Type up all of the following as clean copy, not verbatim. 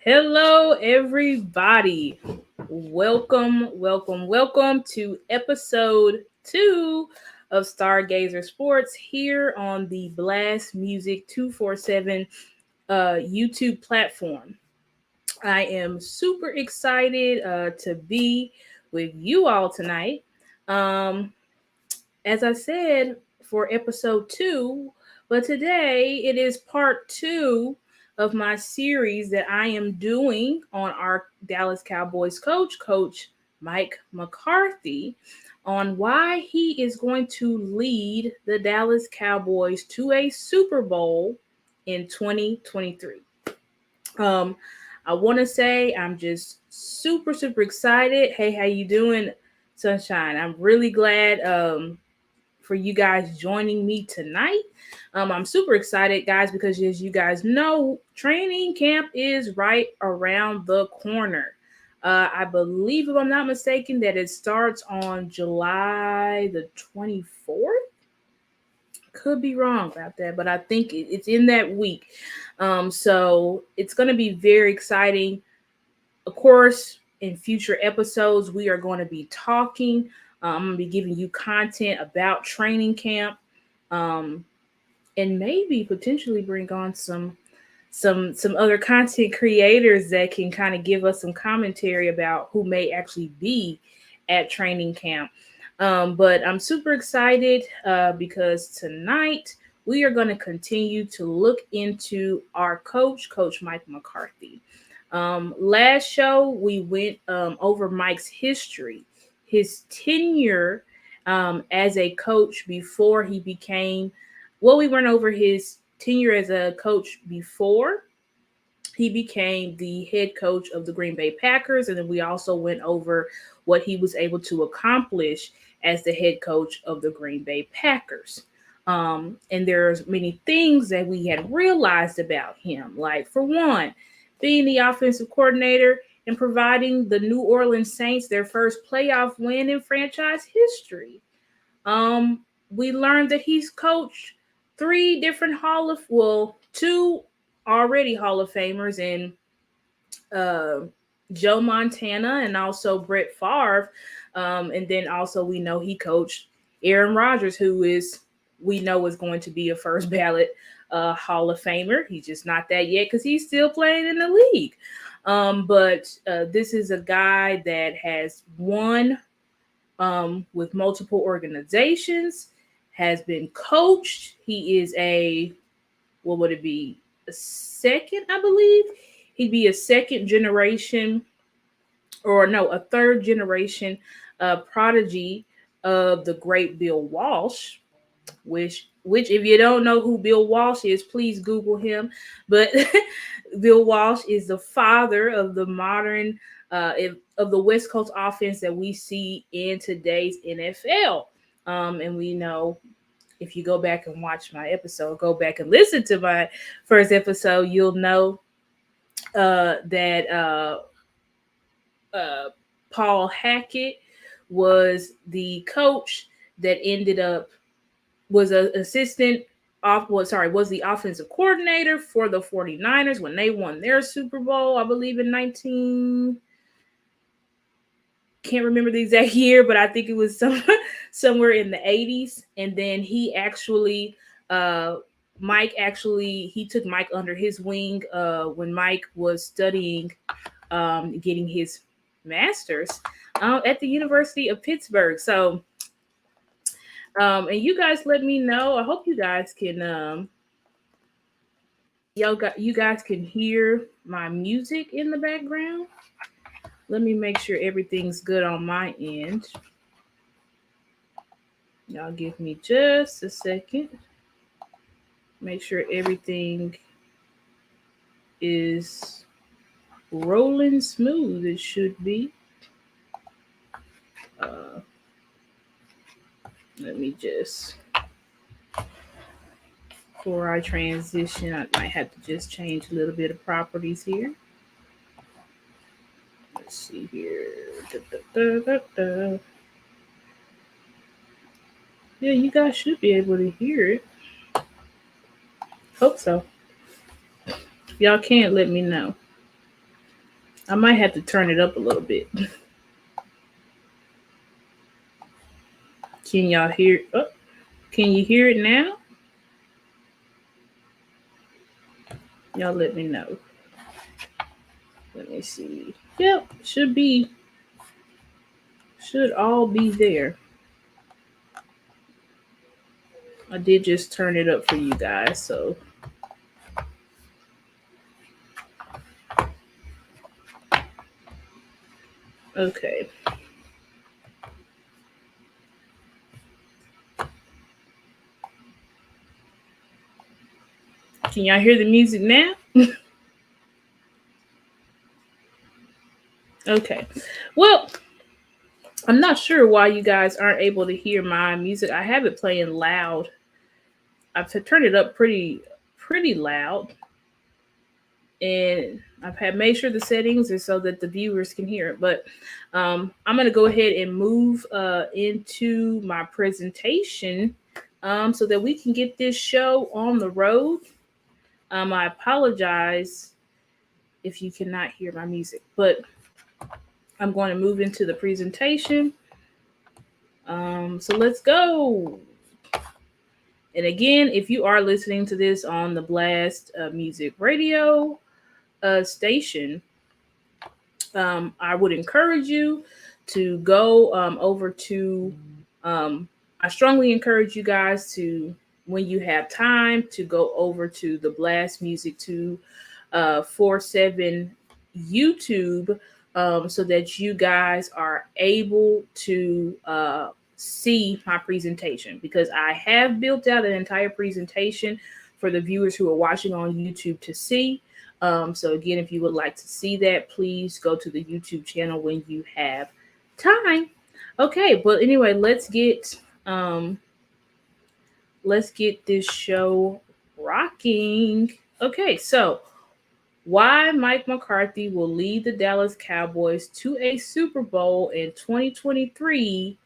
Hello, everybody. Welcome to episode 2 of Stargazer Sports here on the Blast Music 247 YouTube platform. I am super excited to be with you all tonight. Um, as I said, for episode 2, but today it is part 2 of my series that I am doing on our Dallas Cowboys Coach Mike McCarthy, on why he is going to lead the Dallas Cowboys to a Super Bowl in 2023. Um, I want to say I'm just super excited. Hey, how you doing, Sunshine? I'm really glad for you guys joining me tonight. I'm super excited, guys, because as you guys know, training camp is right around the corner. I believe, if I'm not mistaken, that it starts on July the 24th. Could be wrong about that, but I think it's in that week. So it's going to be very exciting. Of course, in future episodes, we are going to be talking. I'm going to be giving you content about training camp, and maybe potentially bring on some other content creators that can kind of give us some commentary about who may actually be at training camp. But I'm super excited because tonight we are going to continue to look into our Coach Mike McCarthy. Last show, we went over Mike's history, his tenure as a coach before he became, we went over his tenure as a coach before he became the head coach of the Green Bay Packers. And then we also went over what he was able to accomplish as the head coach of the Green Bay Packers. And there's many things that we had realized about him. Like, for one, being the offensive coordinator and providing the New Orleans Saints their first playoff win in franchise history. We learned that he's coached two already Hall of Famers in Joe Montana and also Brett Favre. And then also we know he coached Aaron Rodgers, we know is going to be a first ballot Hall of Famer. He's just not that yet because he's still playing in the league. But this is a guy that has won with multiple organizations, has been coached. He is a second, I believe? He'd be a second generation, a third generation prodigy of the great Bill Walsh, which if you don't know who Bill Walsh is, please Google him. But Bill Walsh is the father of the modern of the West Coast offense that we see in today's NFL. And we know, if you go back and watch my episode, go back and listen to my first episode, you'll know that Paul Hackett was the coach that was the offensive coordinator for the 49ers when they won their Super Bowl, I believe in can't remember the exact year, but I think it was somewhere in the 80s. And then he took Mike under his wing when Mike was studying, getting his master's at the University of Pittsburgh. So, and you guys let me know. I hope you guys can, you guys can hear my music in the background. Let me make sure everything's good on my end. Y'all give me just a second. Make sure everything is rolling smooth. It should be. Let me just, before I transition, I might have to just change a little bit of properties here. Let's see here. Yeah, you guys should be able to hear it. Hope so. If y'all can't, let me know. I might have to turn it up a little bit. Can y'all hear? Oh, can you hear it now? Y'all let me know. Let me see. Yep, should all be there. I did just turn it up for you guys, so okay. Can y'all hear the music now? Okay. Well, I'm not sure why you guys aren't able to hear my music. I have it playing loud. I've turned it up pretty loud, and I've had made sure the settings are so that the viewers can hear it. But I'm gonna go ahead and move into my presentation so that we can get this show on the road. I apologize if you cannot hear my music, but I'm going to move into the presentation. So let's go. And again, if you are listening to this on the Blast Music Radio station, I would encourage you to go over to, I strongly encourage you guys to, when you have time, to go over to the Blast Music 247 YouTube so that you guys are able to see my presentation, because I have built out an entire presentation for the viewers who are watching on YouTube to see. So again, if you would like to see that, please go to the YouTube channel when you have time. Okay, but anyway, let's get this show rocking. Okay, so why Mike McCarthy will lead the Dallas Cowboys to a Super Bowl in 2023,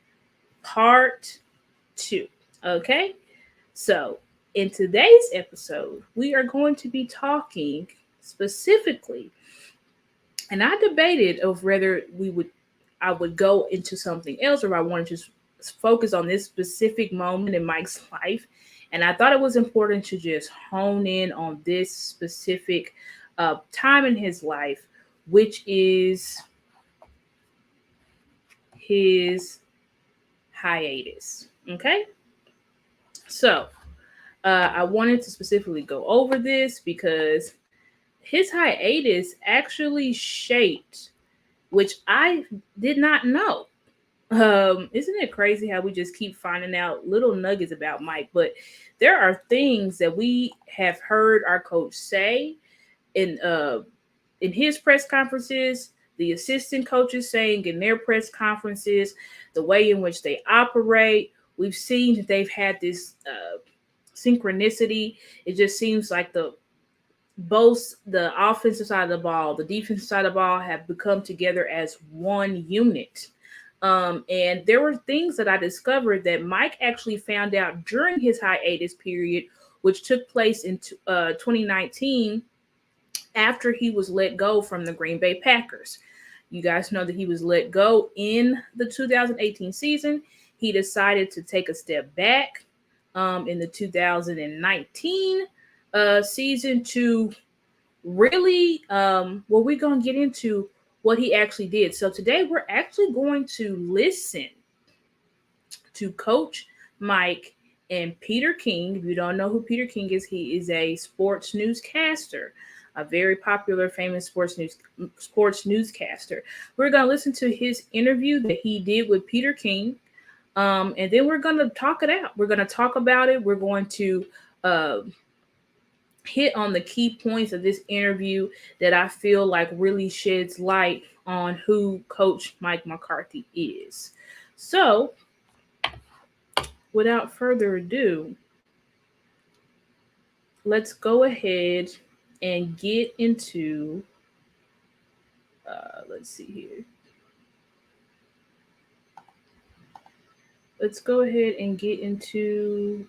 part 2. Okay, so in today's episode, we are going to be talking specifically, and I debated of whether I would go into something else, or if I wanted to focus on this specific moment in Mike's life. And I thought it was important to just hone in on this specific time in his life, which is his hiatus. Okay, so I wanted to specifically go over this because his hiatus actually shaped, which I did not know. Isn't it crazy how we just keep finding out little nuggets about Mike? But there are things that we have heard our coach say in his press conferences, the assistant coaches saying in their press conferences, the way in which they operate. We've seen that they've had this synchronicity. It just seems like both the offensive side of the ball, the defensive side of the ball have become together as one unit. And there were things that I discovered that Mike actually found out during his hiatus period, which took place in 2019 after he was let go from the Green Bay Packers. You guys know that he was let go in the 2018 season. He decided to take a step back in the 2019 season to really, we're going to get into what he actually did. So today we're actually going to listen to Coach Mike and Peter King. If you don't know who Peter King is, he is a sports newscaster, a very popular, famous sports newscaster. We're going to listen to his interview that he did with Peter King. And then we're going to talk it out. We're going to talk about it. We're going to hit on the key points of this interview that I feel like really sheds light on who Coach Mike McCarthy is. So, without further ado, let's go ahead and get into, let's see here. Let's go ahead and get into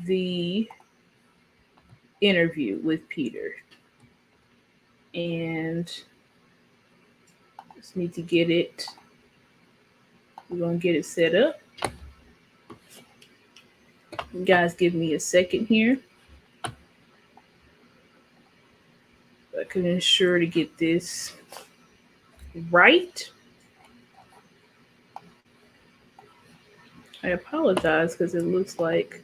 the interview with Peter. And Just need to get it. We're going to get it set up. You guys give me a second here. I can ensure to get this right. I apologize because it looks like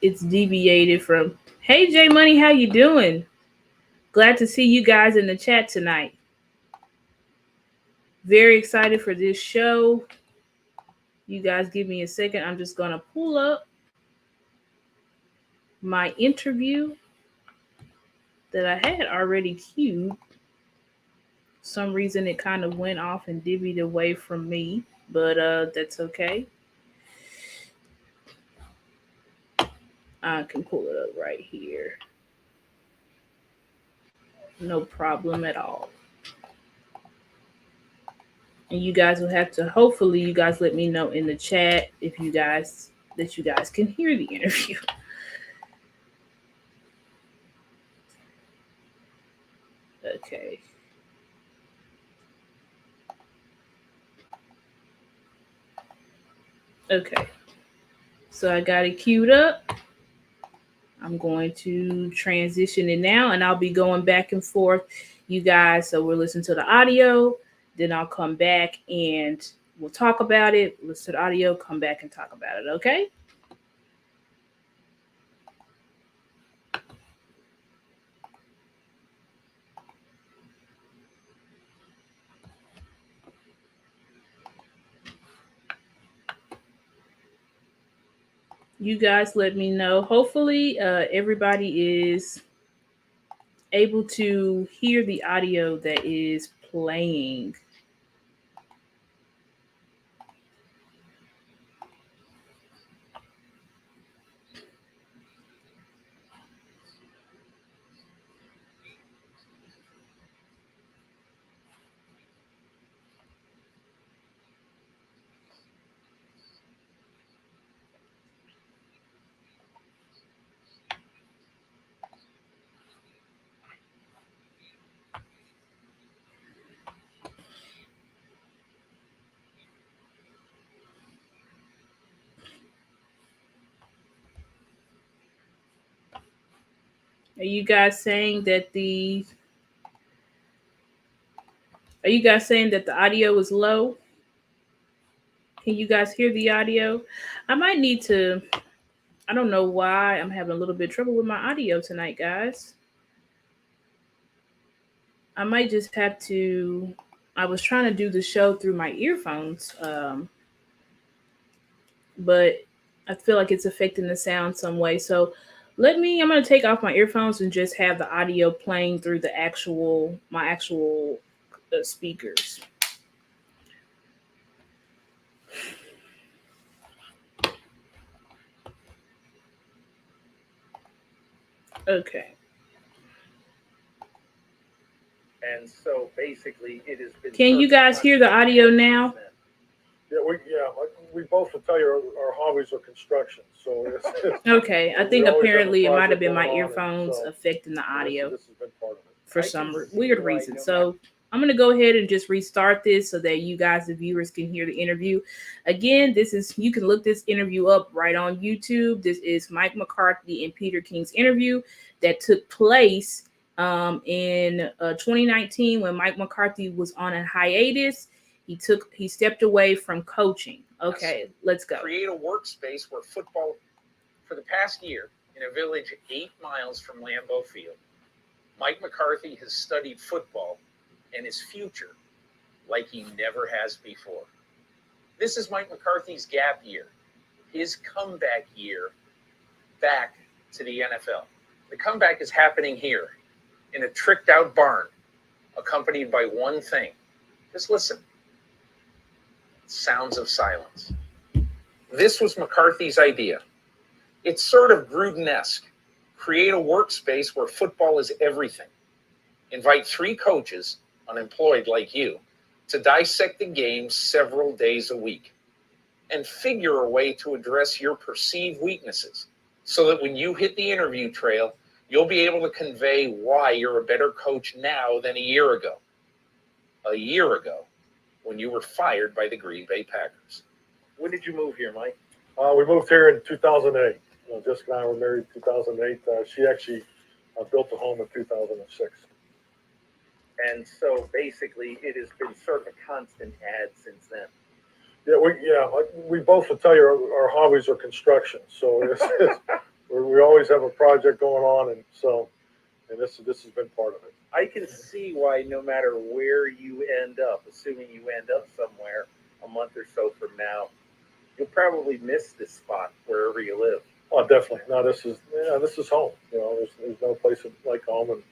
it's deviated from. Hey, J Money, how you doing? Glad to see you guys in the chat tonight. Very excited for this show. You guys give me a second. I'm just going to pull up my interview that I had already queued. Some reason it kind of went off and divvied away from me, but that's okay. I can pull it up right here. No problem at all. And you guys will have to, hopefully you guys let me know in the chat if you guys can hear the interview. Okay. Okay. So I got it queued up. I'm going to transition it now, and I'll be going back and forth, you guys. So we'll listen to the audio, then I'll come back and we'll talk about it. Listen to the audio, come back and talk about it, okay? You guys let me know. Hopefully everybody is able to hear the audio that is playing. Are you guys saying that the audio is low? Can you guys hear the audio? I might need to, I don't know why I'm having a little bit of trouble with my audio tonight, guys. I might just have to, I was trying to do the show through my earphones, but I feel like it's affecting the sound some way. So I'm going to take off my earphones and just have the audio playing through my actual speakers. Okay. And so basically it has been. Can you guys hear the audio now? Yeah, we both will tell you our hobbies are construction. So okay, I think apparently it might have been my earphones affecting the audio this has been part of it. for some weird reason. So I'm going to go ahead and just restart this so that you guys, the viewers, can hear the interview. Again, you can look this interview up right on YouTube. This is Mike McCarthy and Peter King's interview that took place in 2019 when Mike McCarthy was on a hiatus. He stepped away from coaching. Okay, let's go. Create a workspace where football, for the past year, in a village 8 miles from Lambeau Field, Mike McCarthy has studied football and his future like he never has before. This is Mike McCarthy's gap year, his comeback year back to the NFL. The comeback is happening here in a tricked out barn, accompanied by one thing. Just listen. Sounds of silence. This was McCarthy's idea. It's sort of Gruden-esque. Create a workspace where football is everything. Invite 3 coaches, unemployed like you, to dissect the game several days a week. And figure a way to address your perceived weaknesses so that when you hit the interview trail, you'll be able to convey why you're a better coach now than a year ago. a year ago when you were fired by the Green Bay Packers. When did you move here, Mike? We moved here in 2008. Jessica and I were married in 2008. She actually built a home in 2006. And so basically, it has been sort of a constant ad since then. We both will tell you our hobbies are construction. So we always have a project going on, and this has been part of it. I can see why no matter where you end up, assuming you end up somewhere a month or so from now, you'll probably miss this spot wherever you live. Oh, definitely. No, this is home. There's no place like home, and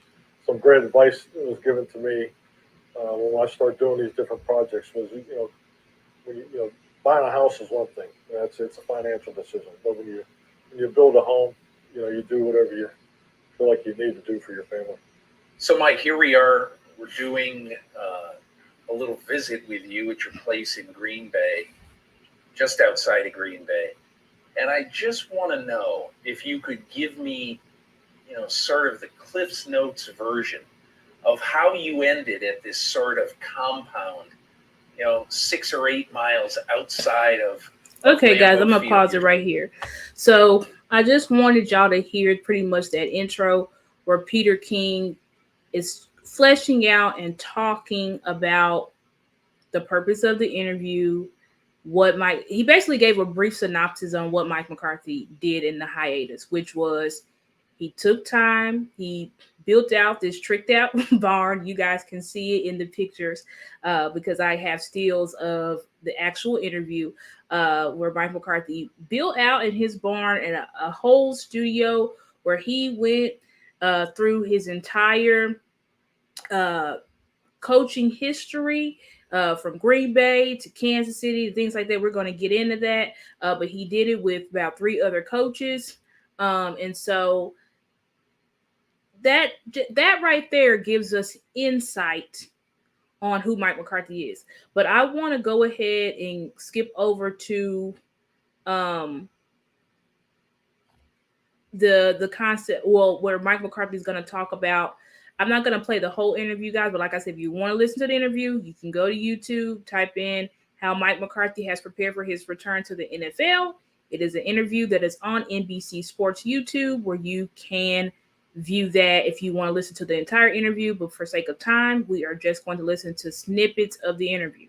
some great advice was given to me when I started doing these different projects. Was when buying a house is one thing. It's a financial decision, but when you build a home, you do whatever you feel like you need to do for your family. So, Mike, here we are. We're doing a little visit with you at your place in Green Bay, just outside of Green Bay. And I just want to know if you could give me, sort of the Cliff's Notes version of how you ended at this sort of compound, 6 or 8 miles outside of. Okay, Lambeau guys, I'm going to Field. pause it right here. So I just wanted y'all to hear pretty much that intro where Peter King is fleshing out and talking about the purpose of the interview, he basically gave a brief synopsis on what Mike McCarthy did in the hiatus, which was he took time, he built out this tricked out barn. You guys can see it in the pictures because I have stills of the actual interview where Mike McCarthy built out in his barn and a whole studio where he went through his entire coaching history from Green Bay to Kansas City, things like that. We're going to get into that, but he did it with about 3 other coaches, and so that right there gives us insight on who Mike McCarthy is. But I want to go ahead and skip over to the concept, where Mike McCarthy is going to talk about. I'm not going to play the whole interview, guys, but like I said, if you want to listen to the interview, you can go to YouTube, type in how Mike McCarthy has prepared for his return to the NFL. It is an interview that is on NBC Sports YouTube where you can view that if you want to listen to the entire interview. But for sake of time, we are just going to listen to snippets of the interview.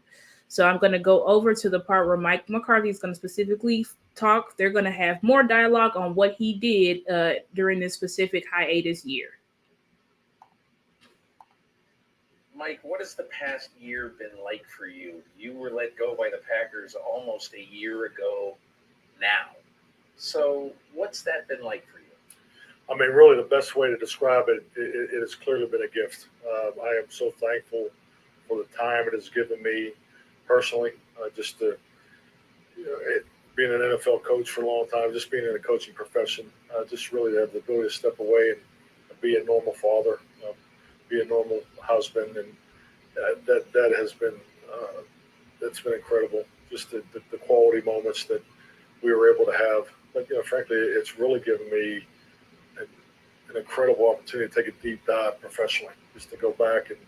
So I'm going to go over to the part where Mike McCarthy is going to specifically talk. They're going to have more dialogue on what he did during this specific hiatus year. Mike, what has the past year been like for you? You were let go by the Packers almost a year ago now. So what's that been like for you? I mean, really, the best way to describe it has clearly been a gift. I am so thankful for the time it has given me personally, just to being an NFL coach for a long time, just being in the coaching profession, just really to have the ability to step away and be a normal father, be a normal husband, and that has been that's been incredible. Just the quality moments that we were able to have. But frankly, it's really given me an incredible opportunity to take a deep dive professionally, just to go back and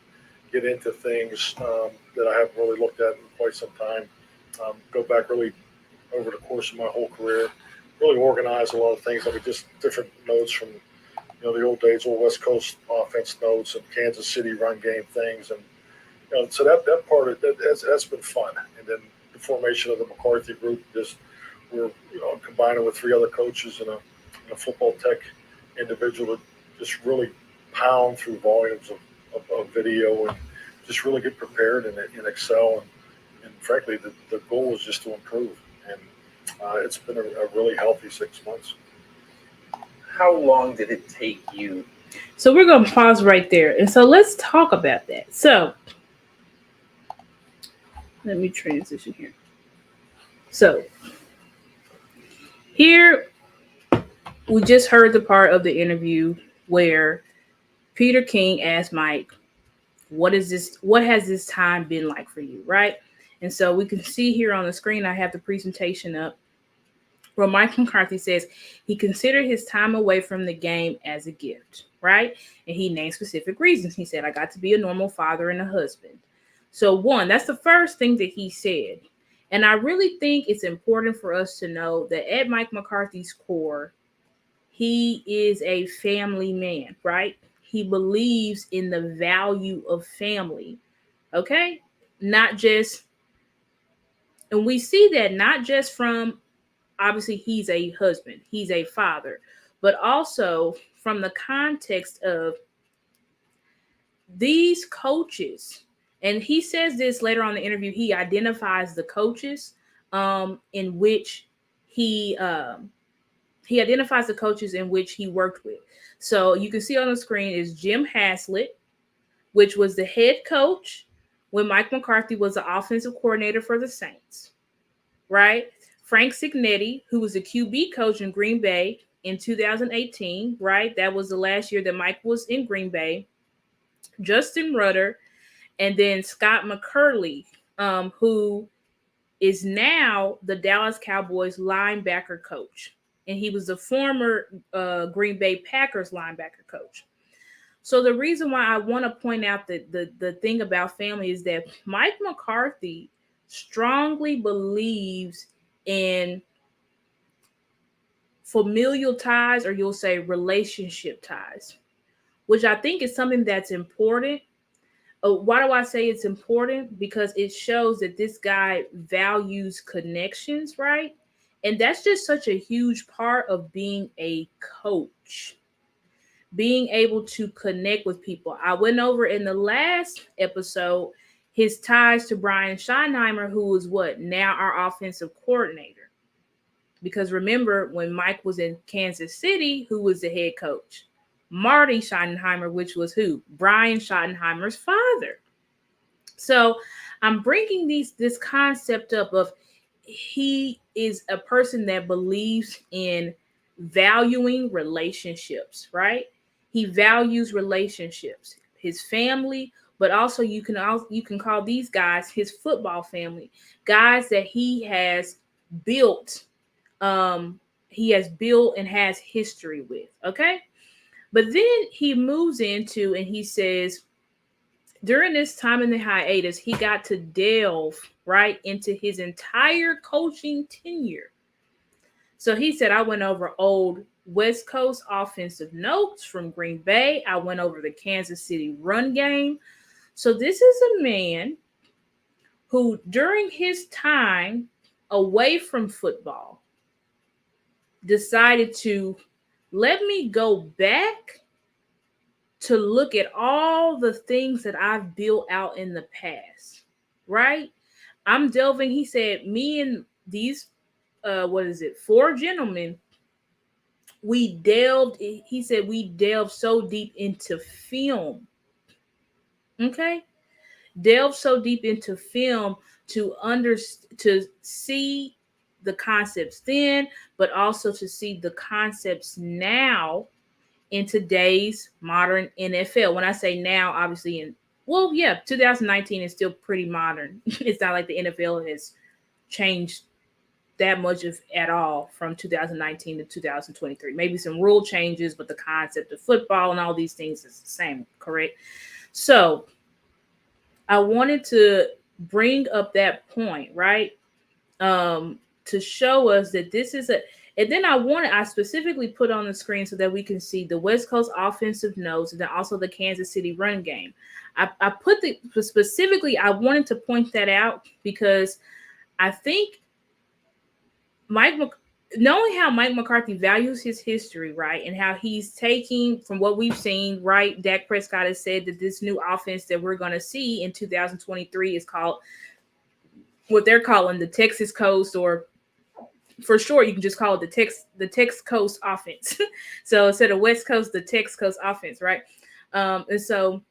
get into things that I haven't really looked at in quite some time. Go back really over the course of my whole career, really organize a lot of things. I mean, just different notes from the old days, old West Coast offense notes and Kansas City run game things, and so that part of that's been fun. And then the formation of the McCarthy group, we're combining with 3 other coaches and a football tech individual to just really pound through volumes of video and just really get prepared and excel. And frankly, the goal is just to improve. And it's been a really healthy 6 months. How long did it take you? So we're going to pause right there. And so let's talk about that. So let me transition here. So here we just heard the part of the interview where Peter King asked Mike, what has this time been like for you, right? And so we can see here on the screen, I have the presentation up, where Mike McCarthy says he considered his time away from the game as a gift, right? And he named specific reasons. He said, I got to be a normal father and a husband. So one, that's the first thing that he said. And I really think it's important for us to know that at Mike McCarthy's core, he is a family man, right? He believes in the value of family, okay? Not just, and we see that not just from, obviously, he's a husband, he's a father, but also from the context of these coaches. And he says this later on in the interview, he identifies the coaches in which he identifies the coaches in which he worked with. So you can see on the screen is Jim Haslett, which was the head coach when Mike McCarthy was the offensive coordinator for the Saints, right? Frank Cignetti, who was the QB coach in Green Bay in 2018, right? That was the last year that Mike was in Green Bay. Justin Rudder, and then Scott McCurley, who is now the Dallas Cowboys linebacker coach. And he was the former Green Bay Packers linebacker coach. So the reason why I want to point out that the thing about family is that Mike McCarthy strongly believes in familial ties, or you'll say relationship ties, which I think is something that's important. Why do I say it's important? Because it shows that this guy values connections, right? And that's just such a huge part of being a coach, being able to connect with people. I went over in the last episode his ties to Brian Schottenheimer, who is now our offensive coordinator. Because remember, when Mike was in Kansas City, who was the head coach? Marty Schottenheimer, which was who? Brian Schottenheimer's father. So I'm bringing this concept up of he is a person that believes in valuing relationships, right? He values relationships, his family, but also you can call these guys his football family, guys that he has built, and has history with, okay? But then he moves into, and he says, during this time in the hiatus, he got to delve right into his entire coaching tenure. So he said, I went over old West Coast offensive notes from Green Bay. I went over the Kansas City run game. So this is a man who, during his time away from football, decided to let me go back to look at all the things that I've built out in the past, right? I'm delving, he said, me and these, 4 gentlemen, we delved so deep into film, okay? Delved so deep into film to see the concepts then, but also to see the concepts now in today's modern NFL. When I say now, obviously 2019 is still pretty modern. It's not like the NFL has changed that much at all from 2019 to 2023. Maybe some rule changes, but the concept of football and all these things is the same, correct? So I wanted to bring up that point, right? To show us that this is and then I specifically put on the screen so that we can see the West Coast offensive notes and then also the Kansas City run game. I put specifically, I wanted to point that out because I think knowing how Mike McCarthy values his history, right, and how he's taking, from what we've seen, right, Dak Prescott has said that this new offense that we're going to see in 2023 is called what they're calling the Texas Coast, or for short, you can just call it the Tex Coast offense. So instead of West Coast, the Tex Coast offense, right? And so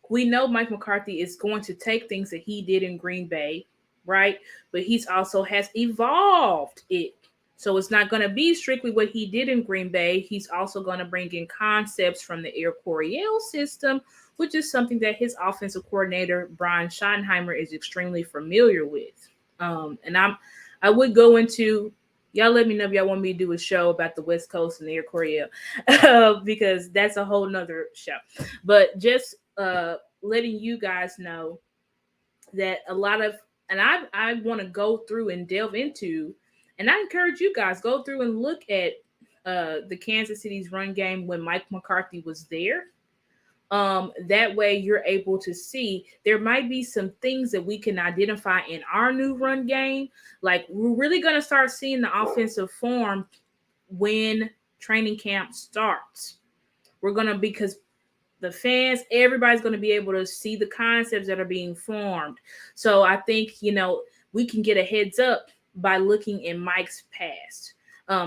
we know Mike McCarthy is going to take things that he did in Green Bay, right? But he's also has evolved it. So it's not going to be strictly what he did in Green Bay. He's also going to bring in concepts from the Air Coryell system, which is something that his offensive coordinator, Brian Schottenheimer, is extremely familiar with. And I would go into, y'all let me know if y'all want me to do a show about the West Coast and the Air Coryell, because that's a whole nother show. But just letting you guys know that a lot of, and I want to go through and delve into, and I encourage you guys go through and look at the Kansas City's run game when Mike McCarthy was there. That way you're able to see there might be some things that we can identify in our new run game. Like we're really going to start seeing the offensive form when training camp starts. We're going to, because the fans, everybody's going to be able to see the concepts that are being formed. So I think, we can get a heads up by looking in Mike's past.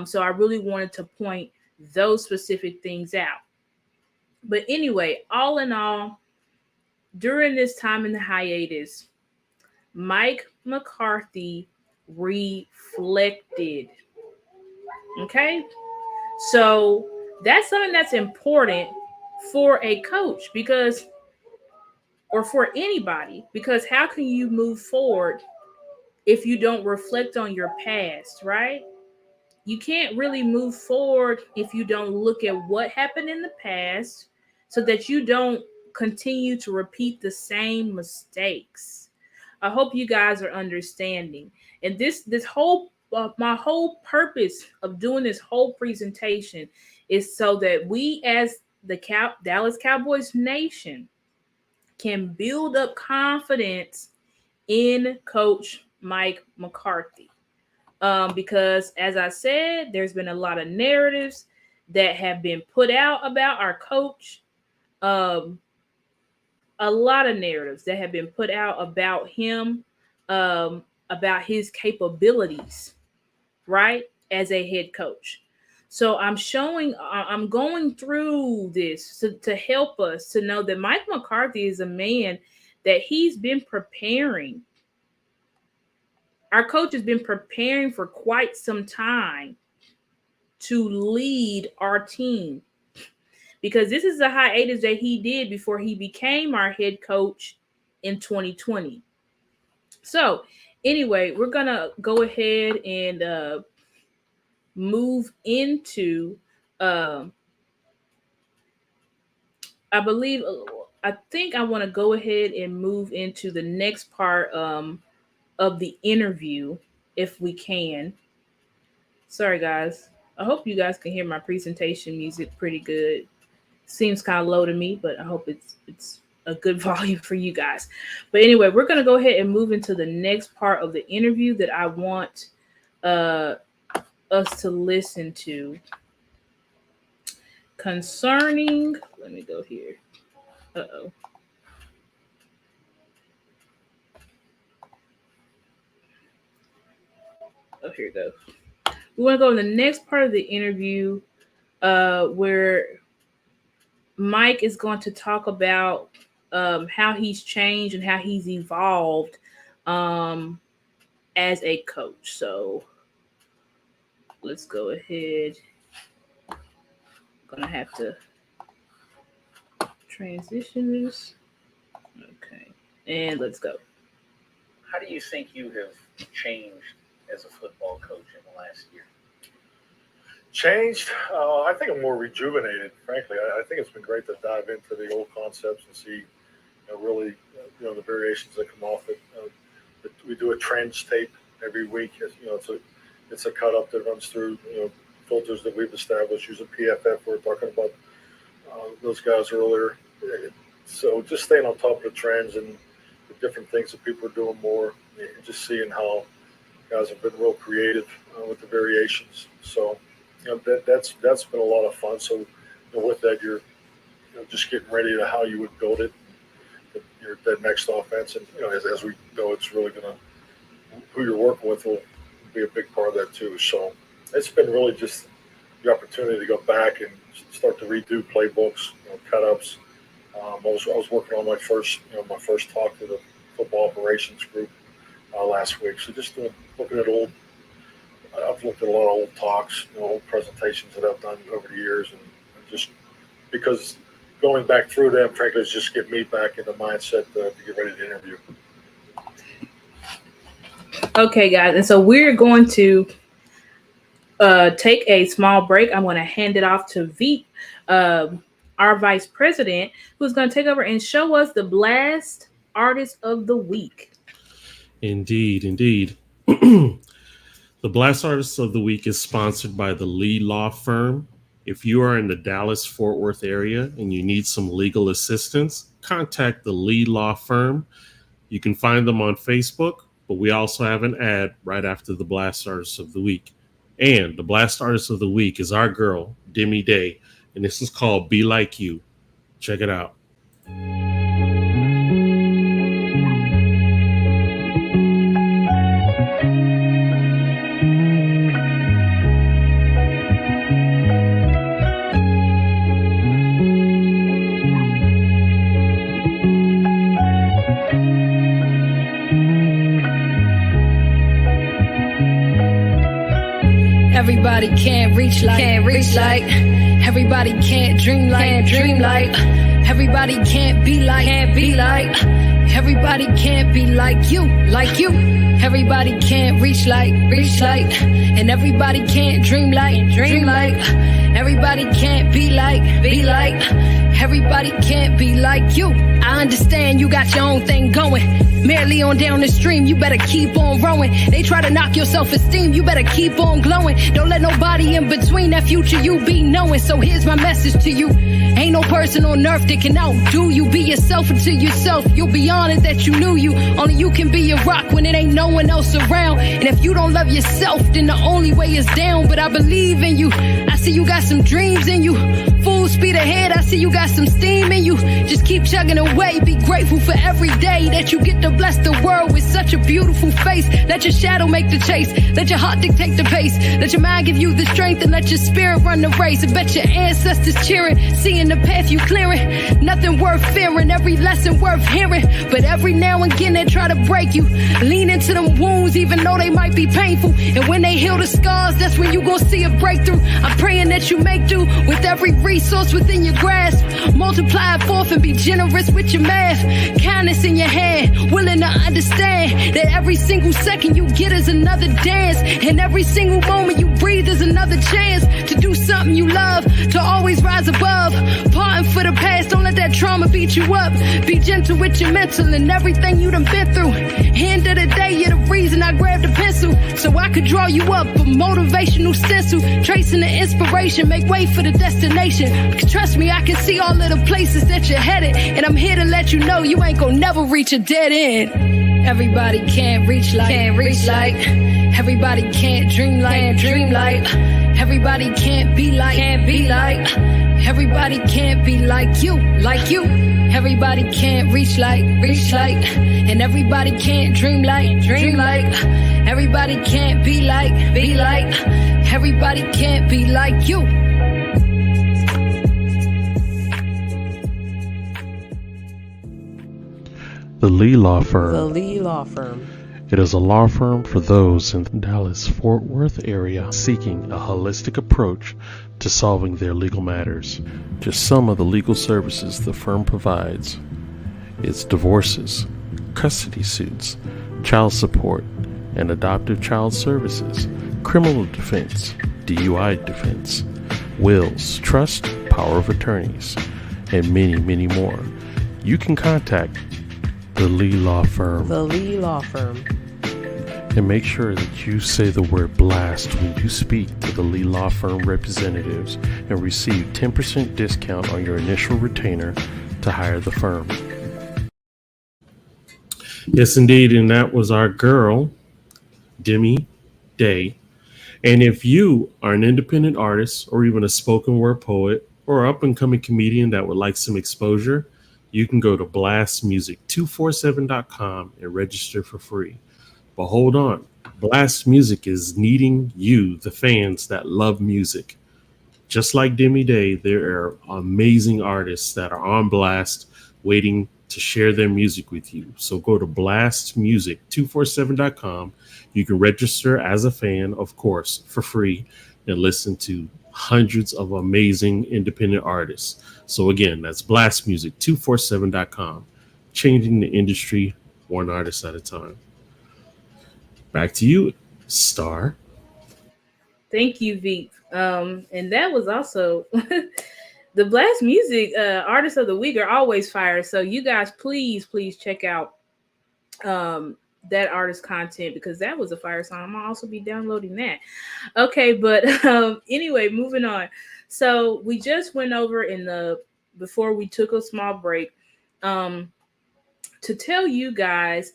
So I really wanted to point those specific things out. But anyway, all in all, during this time in the hiatus, Mike McCarthy reflected. Okay? So that's something that's important for a coach or for anybody, because how can you move forward if you don't reflect on your past, right? You can't really move forward if you don't look at what happened in the past so that you don't continue to repeat the same mistakes. I hope you guys are understanding. And this whole my whole purpose of doing this whole presentation is so that we as the Dallas Cowboys nation can build up confidence in Coach Mike McCarthy. Because as I said, there's been a lot of narratives that have been put out about our coach. A lot of narratives that have been put out about him, about his capabilities, right, as a head coach. So I'm going through this to help us to know that Mike McCarthy is a man that he's been preparing. Our coach has been preparing for quite some time to lead our team, because this is a hiatus that he did before he became our head coach in 2020. So anyway, we're going to go ahead and move into, I think I want to go ahead and move into the next part of the interview, if we can. Sorry, guys. I hope you guys can hear my presentation music pretty good. Seems kind of low to me, but I hope it's a good volume for you guys. But anyway, we're going to go ahead and move into the next part of the interview that I want us to listen to concerning, let me go here. Uh-oh. Oh, here it goes. We want to go in the next part of the interview where Mike is going to talk about how he's changed and how he's evolved as a coach. So let's go ahead. I'm going to have to transition this. Okay. And let's go. How do you think you have changed as a football coach in the last year? Changed? I think I'm more rejuvenated, frankly. I think it's been great to dive into the old concepts and see really the variations that come off it. We do a trends tape every week. It's a cut up that runs through filters that we've established using PFF. We were talking about those guys earlier. So just staying on top of the trends and the different things that people are doing more, and just seeing how guys have been real creative with the variations. So that's been a lot of fun. So with that, you're just getting ready to how you would build it, that next offense. And as we go, it's really gonna, who you're working with will be a big part of that too. So it's been really just the opportunity to go back and start to redo playbooks, cut ups. I was working on my first talk to the football operations group last week. So just looking at I've looked at a lot of old talks, old presentations that I've done over the years, and just because going back through them, frankly, is just get me back in the mindset to get ready to interview. Okay, guys, and so we're going to take a small break. I'm going to hand it off to Veep, our vice president, who's going to take over and show us the Blast Artist of the Week. Indeed, indeed. The Blast Artist of the Week is sponsored by the Lee Law Firm. If you are in the Dallas-Fort Worth area and you need some legal assistance, contact the Lee Law Firm. You can find them on Facebook, but we also have an ad right after the Blast Artist of the Week. And the Blast Artist of the Week is our girl, Demi Day, and this is called Be Like You. Check it out. Everybody can't reach like, everybody can't dream like, everybody can't be like, everybody can't be like you. Everybody can't reach like, and everybody can't dream like, everybody can't be like, everybody can't be like you. I understand you got your own thing going. Merely on down the stream, you better keep on rowing. They try to knock your self-esteem, you better keep on glowing. Don't let nobody in between that future you be knowing. So here's my message to you. Ain't no person on earth that can outdo you. Be yourself until yourself. You'll be honored that you knew you. Only you can be a rock when it ain't no one else around. And if you don't love yourself, then the only way is down. But I believe in you. I see you got some dreams in you. Full speed ahead, I see you got some steam in you. Just keep chugging away. Be grateful for every day that you get to bless the world with such a beautiful face. Let your shadow make the chase. Let your heart dictate the pace. Let your mind give you the strength and let your spirit run the race. I bet your ancestors cheering, seeing the path you clearing. Nothing worth fearing, every lesson worth hearing. But every now and again they try to break you. Lean into them wounds even though they might be painful. And when they heal the scars, that's when you gon' see a breakthrough. I'm praying that you make do with every resource within your grasp. Multiply it forth and be generous with your math. Kindness in your hand, willing to understand that every single second you get is another dance. And every single moment you breathe is another chance to do something you love, to always rise above. Parting for the past, don't let that trauma beat you up. Be gentle with your mental and everything you done been through. End of the day, you're the reason I grabbed a pencil, so I could draw you up a motivational stencil. Tracing the inspiration, make way for the destination. Because trust me, I can see all of the places that you're headed. And I'm here to let you know you ain't gonna never reach a dead end. Everybody can't reach like, everybody can't dream like, everybody can't be like, everybody can't be like you. Everybody can't reach like, and everybody can't dream like, everybody can't be like, everybody can't be like you. The Lee Law Firm. The Lee Law Firm. It is a law firm for those in the Dallas-Fort Worth area seeking a holistic approach to solving their legal matters. Just some of the legal services the firm provides. It's divorces, custody suits, child support, and adoptive child services, criminal defense, DUI defense, wills, trust, power of attorneys, and many, many more. You can contact the Lee Law Firm. The Lee Law Firm. And make sure that you say the word blast when you speak to the Lee Law Firm representatives and receive 10% discount on your initial retainer to hire the firm. Yes, indeed. And that was our girl, Demi Day. And if you are an independent artist or even a spoken word poet or up-and-coming comedian that would like some exposure, you can go to blastmusic247.com and register for free. But hold on, Blast Music is needing you, the fans that love music. Just like Demi Day, there are amazing artists that are on Blast waiting to share their music with you. So go to blastmusic247.com. You can register as a fan, of course, for free and listen to hundreds of amazing independent artists. So again, that's blastmusic247.com, changing the industry one artist at a time. Back to you, Star. Thank you, Veep. And that was also the Blast Music Artists of the Week are always fire. So you guys, please check out that artist content because that was a fire song. I'm gonna also be downloading that. Okay, but anyway, moving on. So we just went over before we took a small break, to tell you guys.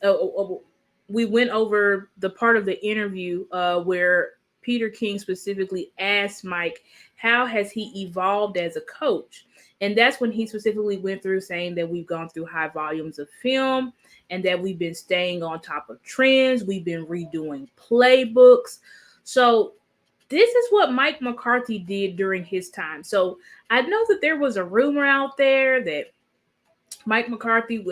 We went over the part of the interview where Peter King specifically asked Mike, how has he evolved as a coach? And that's when he specifically went through saying that we've gone through high volumes of film and that we've been staying on top of trends. We've been redoing playbooks. So this is what Mike McCarthy did during his time. So I know that there was a rumor out there that Mike McCarthy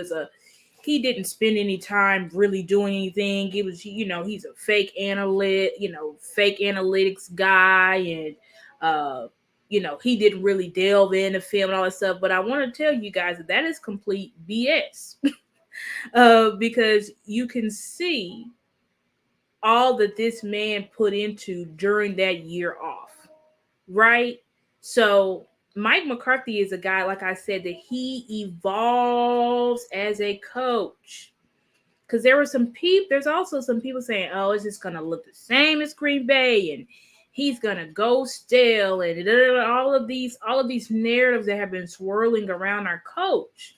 he didn't spend any time really doing anything. It was, he's a fake analytics guy. And, he didn't really delve into film and all that stuff. But I want to tell you guys that is complete BS. Because you can see all that this man put into during that year off, right? So Mike McCarthy is a guy, like I said, that he evolves as a coach. Because there's also some people saying, oh, it's just going to look the same as Green Bay and he's going to go stale and all of these narratives that have been swirling around our coach.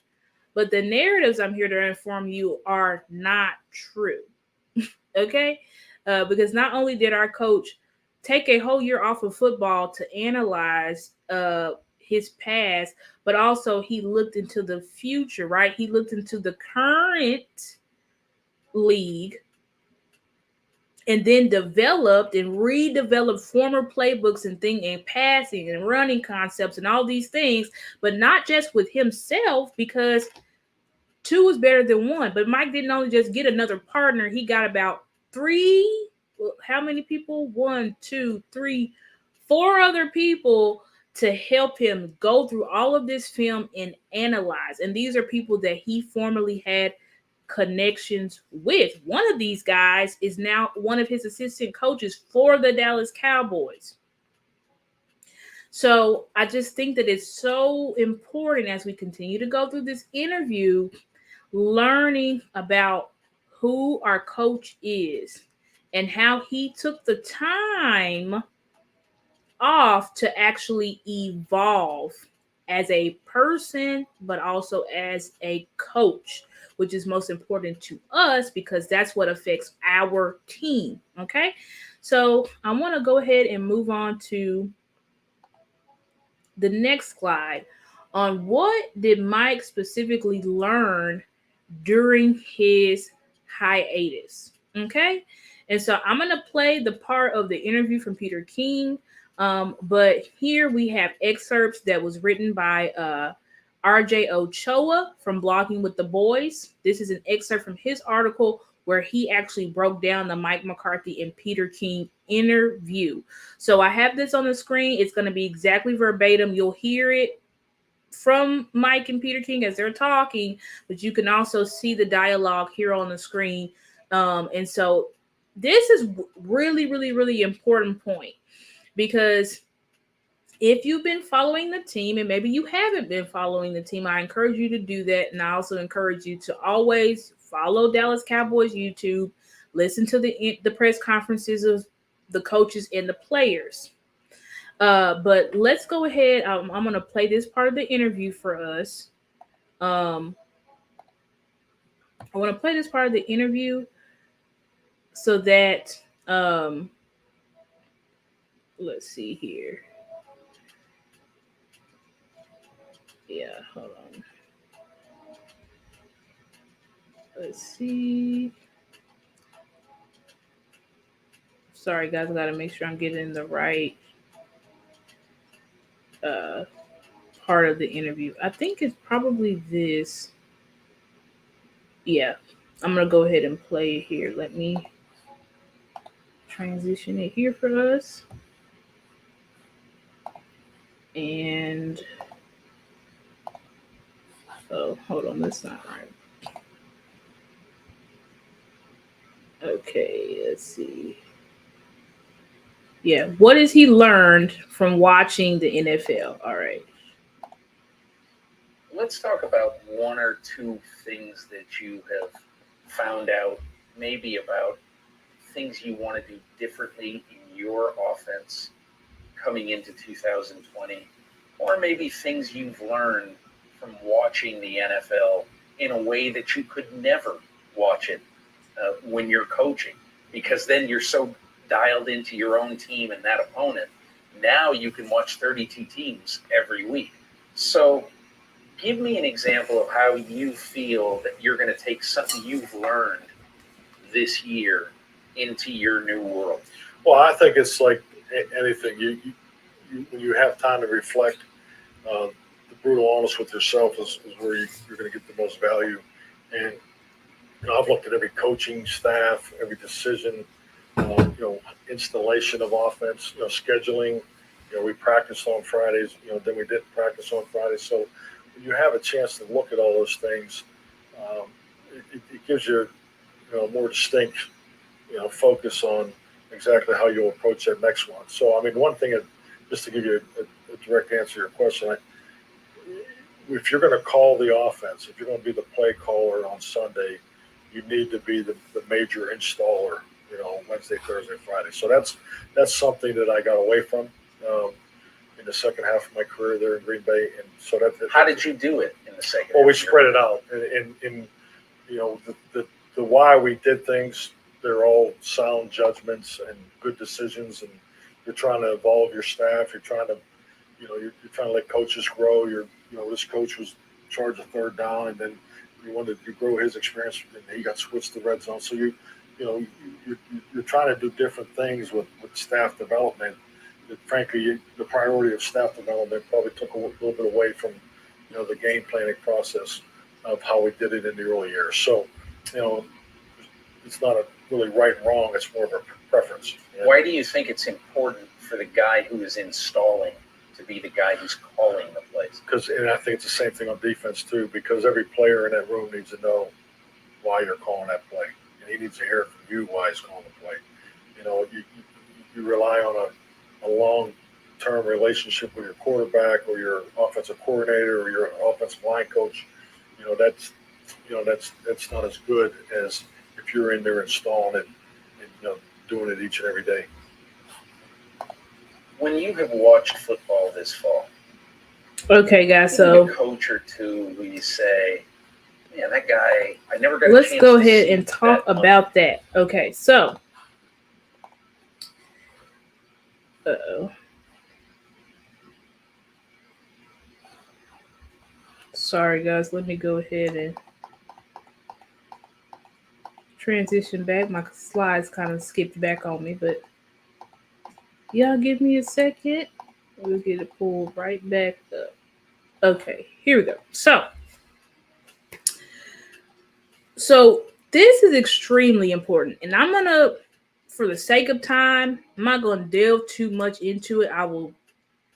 But the narratives I'm here to inform you are not true. Okay? Because not only did our coach take a whole year off of football to analyze his past, but also he looked into the future, right? He looked into the current league and then developed and redeveloped former playbooks and passing and running concepts and all these things, but not just with himself, because 2 is better than 1. But Mike didn't only just get another partner, he got about 3. Well, how many people? 1, 2, 3, 4 other people to help him go through all of this film and analyze. And these are people that he formerly had connections with. One of these guys is now one of his assistant coaches for the Dallas Cowboys. So I just think that it's so important as we continue to go through this interview, learning about who our coach is and how he took the time off to actually evolve as a person, but also as a coach, which is most important to us because that's what affects our team. Okay. So I want to go ahead and move on to the next slide on what did Mike specifically learn during his hiatus. Okay. And so I'm going to play the part of the interview from Peter King. But here we have excerpts that was written by RJ Ochoa from Blogging with the Boys. This is an excerpt from his article where he actually broke down the Mike McCarthy and Peter King interview. So I have this on the screen. It's going to be exactly verbatim. You'll hear it from Mike and Peter King as they're talking, but you can also see the dialogue here on the screen. And so this is really, really, really important point, because if you've been following the team and maybe you haven't been following the team, I encourage you to do that. And I also encourage you to always follow Dallas Cowboys YouTube, listen to the press conferences of the coaches and the players. But let's go ahead. I'm going to play this part of the interview for us. I want to play this part of the interview so that, let's see here. Yeah, hold on. Let's see. Sorry, guys, I got to make sure I'm getting the right part of the interview. I think it's probably this. Yeah, I'm going to go ahead and play it here. Let me transition it here for us. And oh, hold on, that's not right. Okay, let's see. Yeah, what has he learned from watching the NFL? All right. Let's talk about 1 or 2 things that you have found out maybe about things you want to do differently in your offense coming into 2020, or maybe things you've learned from watching the NFL in a way that you could never watch it when you're coaching, because then you're so dialed into your own team and that opponent. Now you can watch 32 teams every week. So give me an example of how you feel that you're going to take something you've learned this year into your new world. Well, I think it's like anything. When you have time to reflect, the brutal honest with yourself is where you're going to get the most value. And I've looked at every coaching staff, every decision, installation of offense, scheduling. We practiced on Fridays, then we didn't practice on Fridays. So when you have a chance to look at all those things, it gives you, a more distinct, focus on exactly how you'll approach that next one. So, one thing, just to give you a direct answer to your question, if you're going to call the offense, if you're going to be the play caller on Sunday, you need to be the major installer, Wednesday, Thursday, Friday. So that's something that I got away from in the second half of my career there in Green Bay. And so how did you do it in the second? Well, we spread it out, and the why we did things. They're all sound judgments and good decisions, and you're trying to evolve your staff. You're trying to, you're trying to let coaches grow. This coach was in charge of third down, and then you wanted to grow his experience, and he got switched to red zone. So you're trying to do different things with staff development. That frankly, the priority of staff development probably took a little bit away from, the game planning process of how we did it in the early years. So, it's not a really right and wrong. It's more of a preference. Why do you think it's important for the guy who is installing to be the guy who's calling the plays? And I think it's the same thing on defense too, because every player in that room needs to know why you're calling that play, and he needs to hear from you why he's calling the play. You rely on a long-term relationship with your quarterback or your offensive coordinator or your offensive line coach. That's not as good as if you're in there installing it and doing it each and every day. When you have watched football this fall, okay, guys, so a coach or two who you say, "Man, that guy, I never got." Let's go ahead and talk about that. Okay, so, sorry, guys. Let me go ahead and transition back. My slides kind of skipped back on me, but y'all give me a second. We'll get it pulled right back up. Okay, here we go. So this is extremely important, and I'm gonna, for the sake of time, I'm not gonna delve too much into it.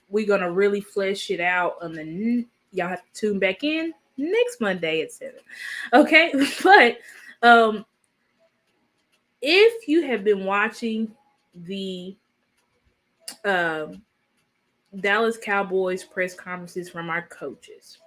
We're gonna really flesh it out, and then y'all have to tune back in next Monday at 7. Okay, but if you have been watching the Dallas Cowboys press conferences from our coaches,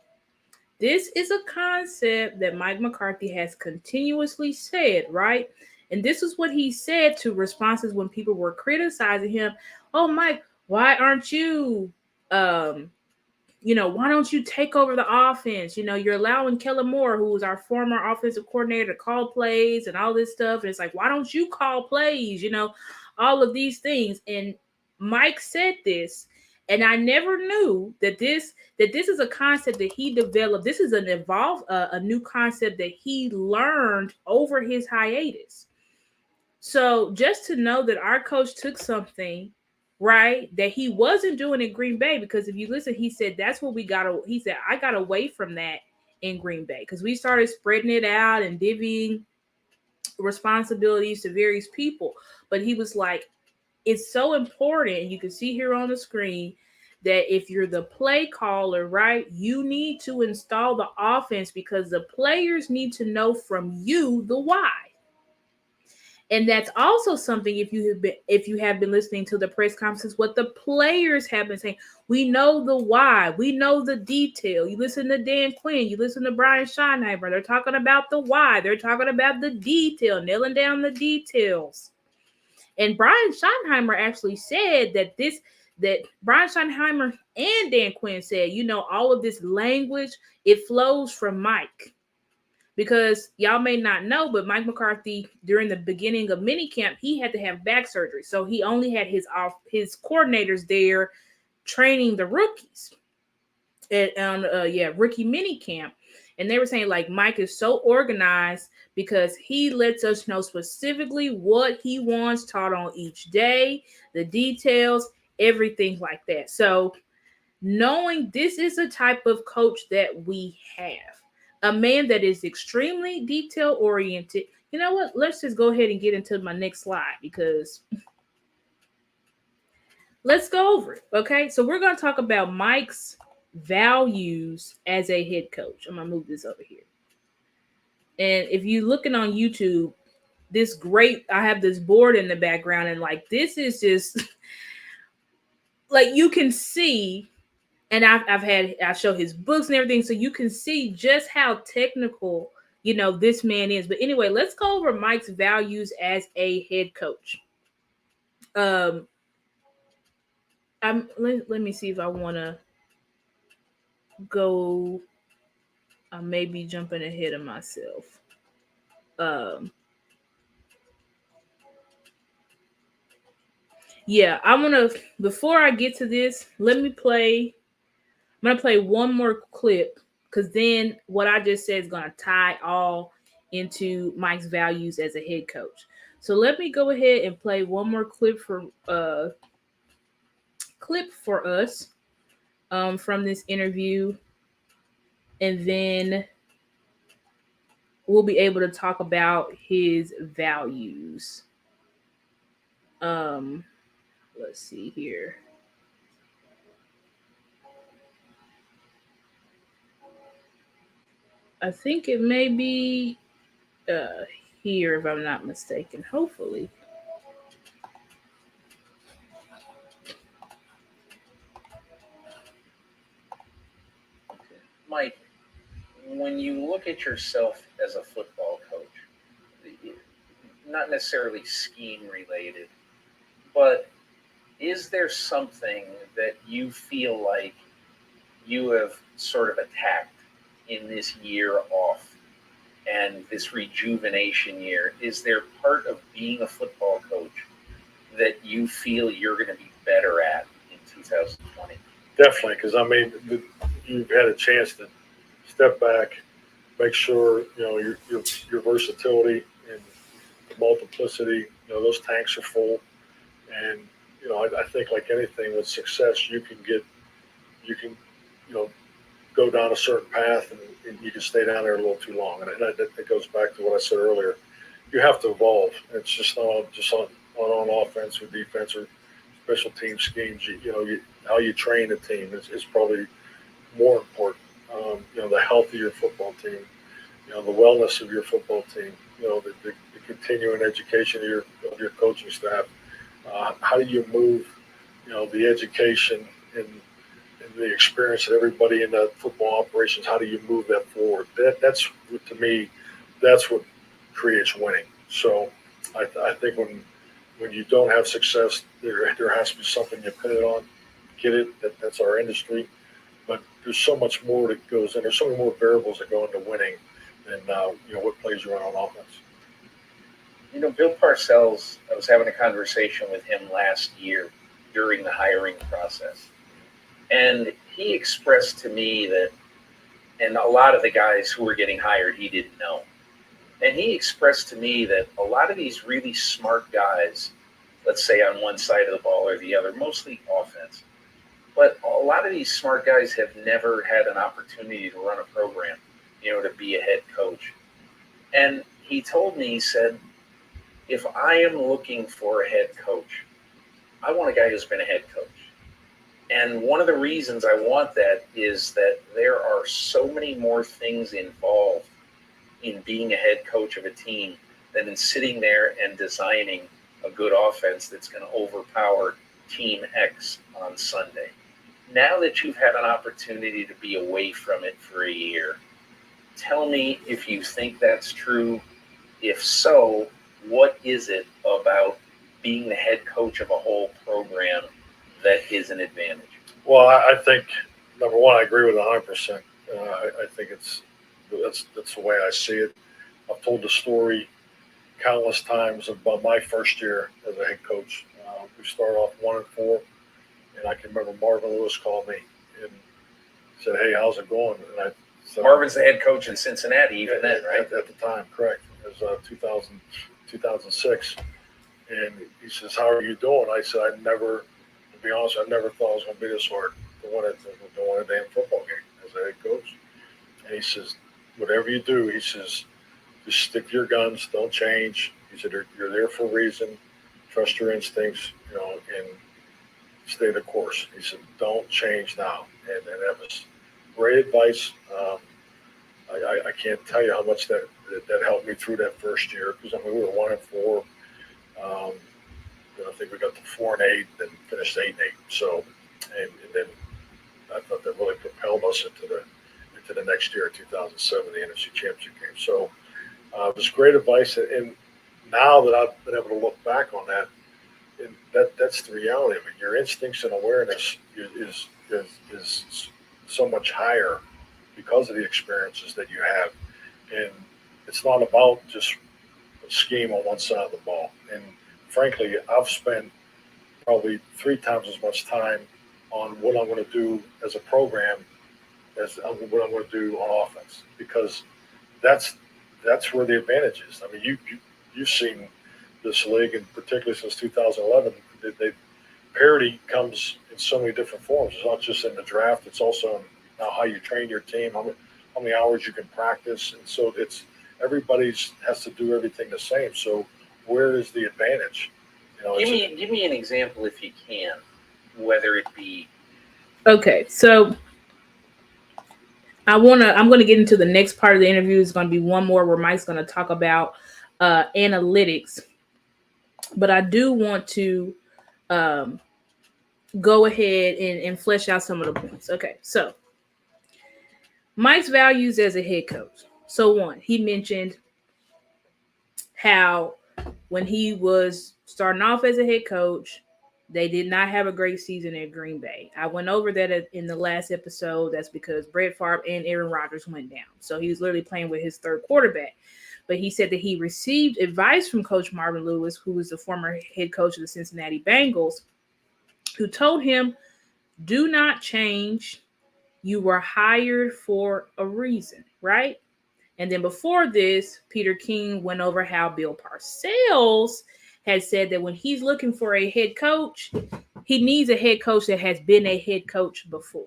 this is a concept that Mike McCarthy has continuously said, right? And this is what he said to responses when people were criticizing him. Oh, Mike, why aren't you, why don't you take over the offense? You're allowing Kellen Moore, who was our former offensive coordinator, to call plays and all this stuff. And it's like, why don't you call plays? All of these things. And Mike said this, and I never knew that this is a concept that he developed. This is a new concept that he learned over his hiatus. So just to know that our coach took something, right, that he wasn't doing in Green Bay, because if you listen, he said that's what he said, I got away from that in Green Bay because we started spreading it out and divvying responsibilities to various people. But he was like, it's so important, and you can see here on the screen, that if you're the play caller, right, you need to install the offense because the players need to know from you the why. And that's also something, if you have been listening to the press conferences, what the players have been saying. We know the why, we know the detail. You listen to Dan Quinn, you listen to Brian Schottenheimer, they're talking about the why, they're talking about the detail, nailing down the details. And Brian Schottenheimer actually said that Brian Schottenheimer and Dan Quinn said, all of this language, it flows from Mike. Because y'all may not know, but Mike McCarthy, during the beginning of minicamp, he had to have back surgery. So he only had his coordinators there training the rookies at rookie minicamp. And they were saying, like, Mike is so organized because he lets us know specifically what he wants taught on each day, the details, everything like that. So knowing this is a type of coach that we have, a man that is extremely detail oriented. You know what? Let's just go ahead and get into my next slide, because let's go over it. Okay. So we're going to talk about Mike's values as a head coach. I'm going to move this over here. And if you're looking on YouTube, I have this board in the background, and like, this is just like, you can see. And I show his books and everything, so you can see just how technical, this man is. But anyway, let's go over Mike's values as a head coach. Let me see if I want to go. I may be jumping ahead of myself. Yeah, I want to. Before I get to this, let me play. I'm going to play one more clip, because then what I just said is going to tie all into Mike's values as a head coach. So let me go ahead and play one more clip for us from this interview, and then we'll be able to talk about his values. Let's see here. I think it may be here, if I'm not mistaken. Hopefully. Mike, when you look at yourself as a football coach, not necessarily scheme related, but is there something that you feel like you have sort of attacked in this year off and this rejuvenation year? Is there part of being a football coach that you feel you're going to be better at in 2020? Definitely, because you've had a chance to step back, make sure your versatility and multiplicity, those tanks are full, and I think, like anything with success, you can go down a certain path, and you can stay down there a little too long. And it goes back to what I said earlier. You have to evolve. It's just not just on offense or defense or special team schemes. How you train a team is probably more important. The health of your football team, the wellness of your football team, the continuing education of your coaching staff. How do you move, the education and the experience of everybody in the football operations? How do you move that forward? That's, to me, that's what creates winning. So I think when you don't have success, there has to be something you pin it on. Get it? That's our industry. But there's so much more that goes in. There's so many more variables that go into winning than what plays you run on offense. Bill Parcells, I was having a conversation with him last year during the hiring process. And he expressed to me that, and a lot of the guys who were getting hired, he didn't know. And he expressed to me that a lot of these really smart guys, let's say on one side of the ball or the other, mostly offense, but a lot of these smart guys have never had an opportunity to run a program, to be a head coach. And he told me, he said, if I am looking for a head coach, I want a guy who's been a head coach. And one of the reasons I want that is that there are so many more things involved in being a head coach of a team than in sitting there and designing a good offense that's going to overpower Team X on Sunday. Now that you've had an opportunity to be away from it for a year, tell me if you think that's true. If so, what is it about being the head coach of a whole program that is an advantage? Well, I think, number one, I agree with 100%. I think that's the way I see it. I've told the story countless times about my first year as a head coach. We started off 1-4, and I can remember Marvin Lewis called me and said, "Hey, how's it going?" And I said, Marvin's the head coach in Cincinnati even then, right? At the time, correct. It was 2006. And he says, "How are you doing?" I said, to be honest, I never thought I was going to be this hard to win a damn football game as a head coach. And he says, "Whatever you do," he says, "just stick to your guns, don't change." He said, "You're there for a reason. Trust your instincts, and stay the course." He said, "Don't change now." And that was great advice. I can't tell you how much that helped me through that first year, because we were 1-4. I think we got to 4-8, then finished 8-8. So, and then I thought that really propelled us into the next year, 2007, the NFC Championship game. So, it was great advice. And now that I've been able to look back on that, and that's the reality of it. Your instincts and awareness is so much higher because of the experiences that you have. And it's not about just a scheme on one side of the ball. And frankly, I've spent probably 3 times as much time on what I'm going to do as a program as what I'm going to do on offense, because that's where the advantage is. I mean, you've seen this league, and particularly since 2011, parity comes in so many different forms. It's not just in the draft; it's also in now how you train your team, how many hours you can practice, and so everybody's has to do everything the same. So where is the advantage? Give me an example if you can, whether it be. Okay, so I'm going to get into the next part of the interview. It's going to be one more where Mike's going to talk about analytics, but I do want to go ahead and flesh out some of the points. Okay, so Mike's values as a head coach. So one, he mentioned how when he was starting off as a head coach, they did not have a great season at Green Bay. I went over that in the last episode. That's because Brett Favre and Aaron Rodgers went down. So he was literally playing with his third quarterback. But he said that he received advice from Coach Marvin Lewis, who was the former head coach of the Cincinnati Bengals, who told him, "Do not change. You were hired for a reason," right? And then before this, Peter King went over how Bill Parcells had said that when he's looking for a head coach, he needs a head coach that has been a head coach before.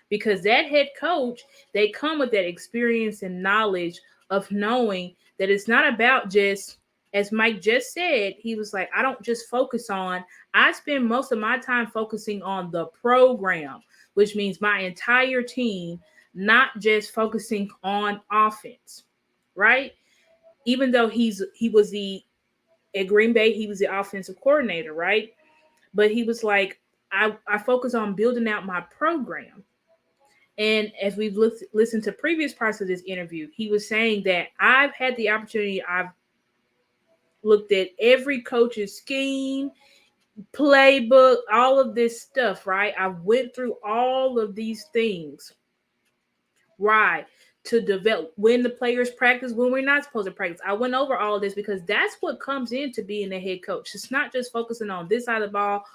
Because that head coach, they come with that experience and knowledge of knowing that it's not about just, as Mike just said, he was like, I spend most of my time focusing on the program, which means my entire team, not just focusing on offense, right? Even though at Green Bay, he was the offensive coordinator, right? But he was like, I focus on building out my program. And as we've listened to previous parts of this interview, he was saying that I've had the opportunity, I've looked at every coach's scheme, playbook, all of this stuff, right? I went through all of these things, right, to develop when the players practice, when we're not supposed to practice. I went over all of this because that's what comes into being a head coach. It's not just focusing on this side of the ball,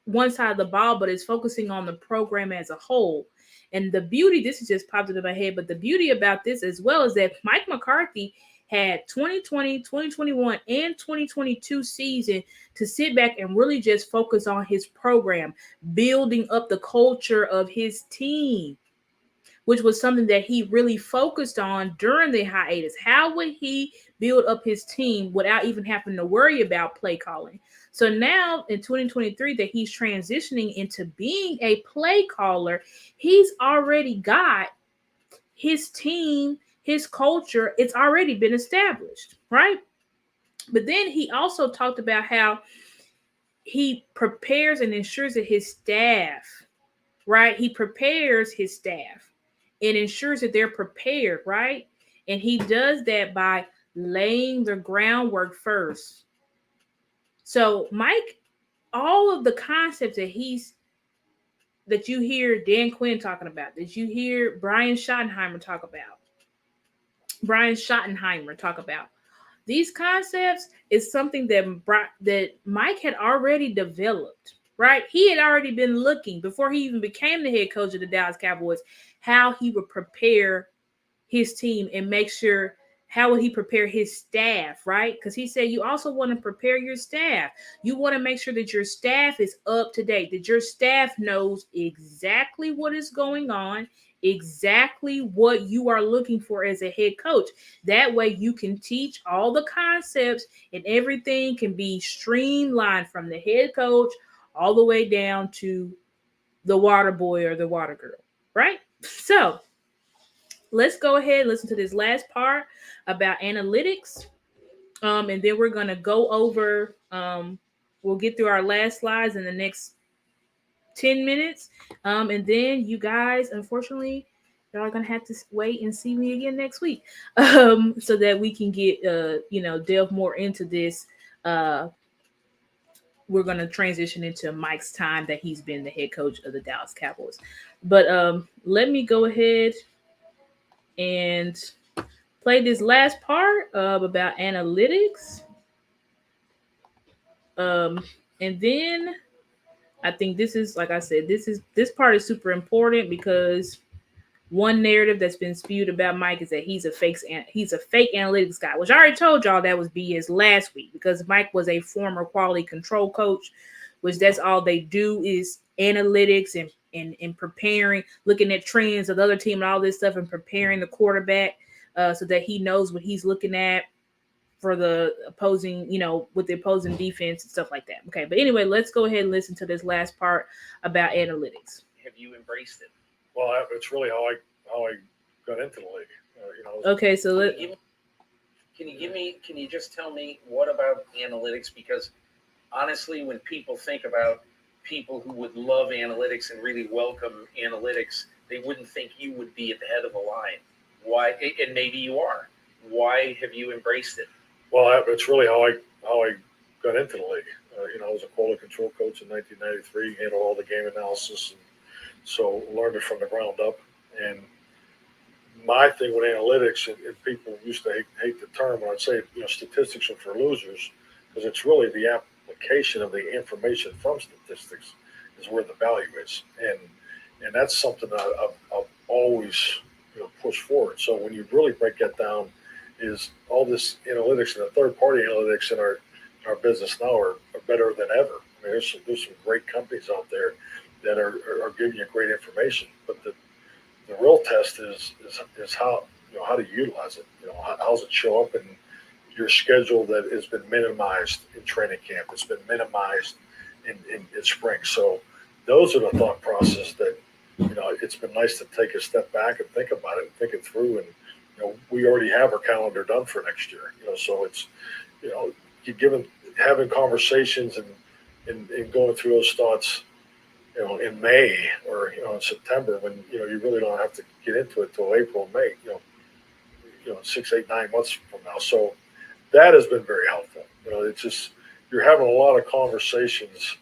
one side of the ball, but it's focusing on the program as a whole. And the beauty, this is just popped into my head, but the beauty about this as well is that Mike McCarthy had 2020, 2021, and 2022 season to sit back and really just focus on his program, building up the culture of his team, which was something that he really focused on during the hiatus. How would he build up his team without even having to worry about play calling? So now in 2023 that he's transitioning into being a play caller, he's already got his team, his culture, it's already been established, right? But then he also talked about how he prepares and ensures that his staff, right? He prepares his staff and ensures that they're prepared, right? And he does that by laying the groundwork first. So Mike, all of the concepts that you hear Dan Quinn talking about, that you hear Brian Schottenheimer talk about, these concepts is something that Mike had already developed, right? He had already been looking before he even became the head coach of the Dallas Cowboys, how he would prepare his team and make sure how will he prepare his staff, right? Because he said you also want to prepare your staff. You want to make sure that your staff is up to date, that your staff knows exactly what is going on, exactly what you are looking for as a head coach. That way you can teach all the concepts and everything can be streamlined from the head coach all the way down to the water boy or the water girl, right? So let's go ahead and listen to this last part about analytics. And then we're going to go over, we'll get through our last slides in the next 10 minutes. And then you guys, unfortunately, y'all are going to have to wait and see me again next week so that we can get, delve more into this. We're going to transition into Mike's time that he's been the head coach of the Dallas Cowboys. But let me go ahead and play this last part about analytics. And then I think this is, like I said, this part is super important because one narrative that's been spewed about Mike is that he's a fake analytics guy, which I already told y'all that was BS last week because Mike was a former quality control coach, which that's all they do is analytics and preparing, looking at trends of the other team and all this stuff and preparing the quarterback so that he knows what he's looking at for the opposing, with the opposing defense and stuff like that. Okay, but anyway, let's go ahead and listen to this last part about analytics. Have you embraced it? Well, it's really how I got into the league. Okay, so can you just tell me what about analytics? Because honestly, when people think about people who would love analytics and really welcome analytics, they wouldn't think you would be at the head of the line. Why? And maybe you are. Why have you embraced it? Well, it's really how I got into the league. I was a quality control coach in 1993, handled all the game analysis, and so learned it from the ground up. And my thing with analytics, and people used to hate the term, when I'd say, statistics are for losers, because it's really the application of the information from statistics is where the value is. And that's something that I've always pushed forward. So when you really break that down, is all this analytics and the third-party analytics in our business now are better than ever. I mean, there's some great companies out there that are giving you great information, but the real test is how how to utilize it. How does it show up in your schedule that has been minimized in training camp? It's been minimized in spring. So those are the thought process that it's been nice to take a step back and think about it and think it through. And we already have our calendar done for next year. So it's having conversations and going through those thoughts in May or in September when you really don't have to get into it till April, May, 6, 8, 9 months from now. So that has been very helpful. It's just you're having a lot of conversations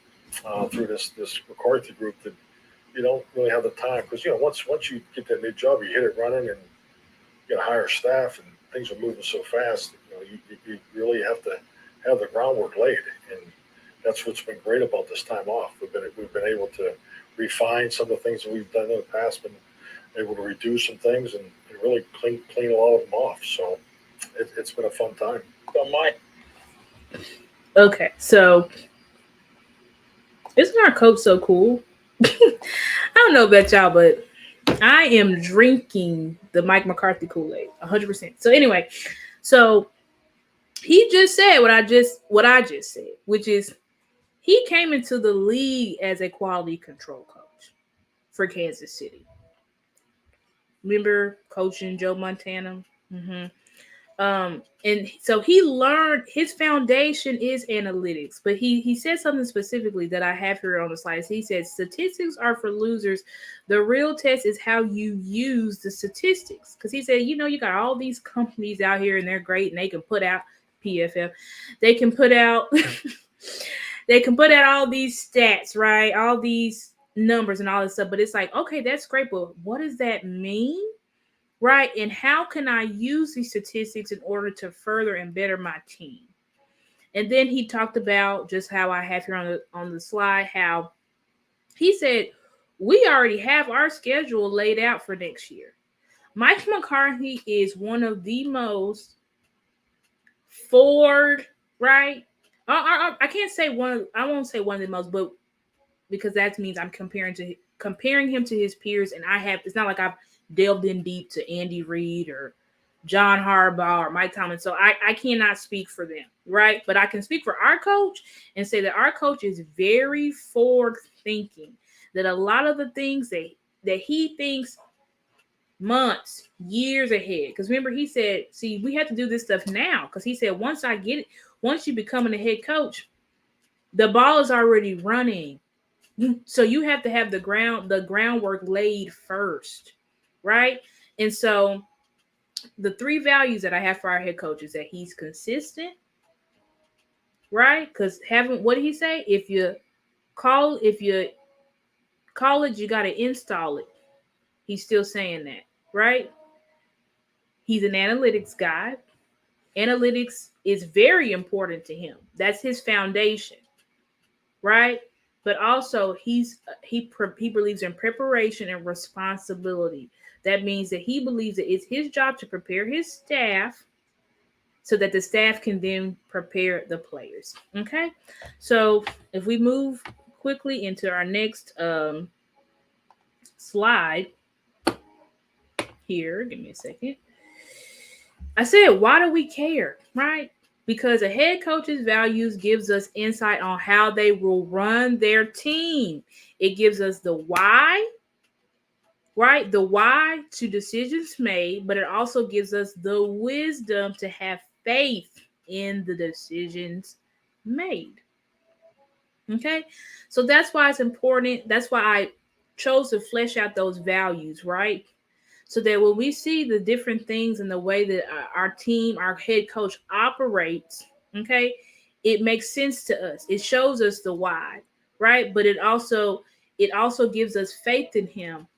through this McCarthy group that you don't really have the time because once you get that new job, you hit it running and you got to hire staff and things are moving so fast. You really have to have the groundwork laid, and that's what's been great about this time off. We've been able to refine some of the things that we've done in the past, been able to reduce some things and really clean a lot of them off. So it's been a fun time. Okay, so isn't our coach so cool? I don't know about y'all, but I am drinking the Mike McCarthy Kool-Aid 100%. So anyway, so he just said what I just said, which is he came into the league as a quality control coach for Kansas City. Remember coaching Joe Montana? Mm-hmm. And so he learned his foundation is analytics, but he said something specifically that I have here on the slides. He said statistics are for losers. The real test is how you use the statistics. Because he said, you got all these companies out here and they're great and they can put out PFF. They can put out all these stats, right? All these numbers and all this stuff. But it's like, okay, that's great, but what does that mean? Right? And how can I use these statistics in order to further and better my team? And then he talked about just how I have here on the slide, how he said, we already have our schedule laid out for next year. Mike McCarthy is one of the most forward, right? I can't say I won't say one of the most, but because that means I'm comparing him to his peers. And it's not like I've delved in deep to Andy Reid or John Harbaugh or Mike Tomlin. So I cannot speak for them, right? But I can speak for our coach and say that our coach is very forward thinking, that a lot of the things that he thinks months, years ahead. Because remember, he said, see, we have to do this stuff now. Because he said, once you becoming a head coach, the ball is already running. So you have to have the groundwork laid first, right? And so the three values that I have for our head coach is that he's consistent, right? Because what did he say? If you call it, you got to install it. He's still saying that, right? He's an analytics guy. Analytics is very important to him. That's his foundation, right? But also he believes in preparation and responsibility. That means that he believes that it's his job to prepare his staff so that the staff can then prepare the players. Okay? So if we move quickly into our next slide here, give me a second. I said, why do we care, right? Because a head coach's values gives us insight on how they will run their team. It gives us the why, right? The why to decisions made, but it also gives us the wisdom to have faith in the decisions made. Okay? So that's why it's important. That's why I chose to flesh out those values, right? So that when we see the different things in the way that our team, our head coach operates, okay, it makes sense to us. It shows us the why, right? But it also gives us faith in him